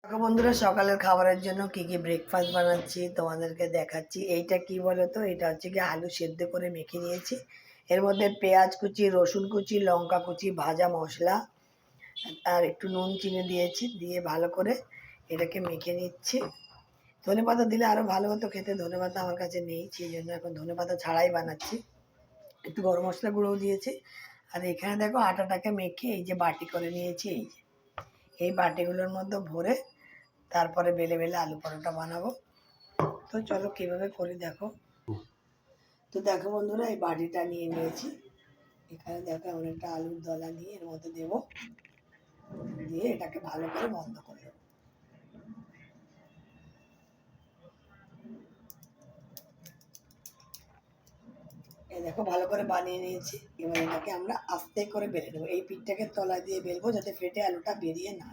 দেখো বন্ধুরা, সকালের খাবারের জন্য কি কি ব্রেকফাস্ট বানাচ্ছি তোমাদেরকে দেখাচ্ছি। এইটা কি বলো তো, এটা হচ্ছে কি আলু সেদ্ধ করে মেখে নিয়েছি। এর মধ্যে পেঁয়াজ কুচি, রসুন কুচি, লঙ্কা কুচি, ভাজা মশলা আর একটু নুন চিনি দিয়েছি, দিয়ে ভালো করে এটাকে মেখে নিচ্ছি। ধনেপাতা দিলে আরও ভালো হতো খেতে, ধনেপাতা আমার কাছে নেই, সেই জন্য এখন ধনেপাতা ছাড়াই বানাচ্ছি। একটু গরম মশলা গুঁড়োও দিয়েছি। আর এখানে দেখো আটাটাকে মেখে এই যে বাটি করে নিয়েছি, এই যে এই বাটিগুলোর মধ্যে ভরে তারপরে বেলে বেলে আলু পরোটা বানাবো। তো চলো কীভাবে করি দেখো। তো দেখো বন্ধুরা, এই বাটিটা নিয়ে নিয়েছি। এখানে দেখো এমন একটা আলুর দলা নিয়ে এর মধ্যে দেবো, দিয়ে এটাকে ভালো করে বন্ধ করে দেবো। এই দেখো ভালো করে বানিয়ে নিয়েছি। এবার এটাকে আমরা আস্তে করে বেলে নেবো। এই পিঠটাকে তলা দিয়ে বেলবো যাতে ফেটে আলুটা বেরিয়ে না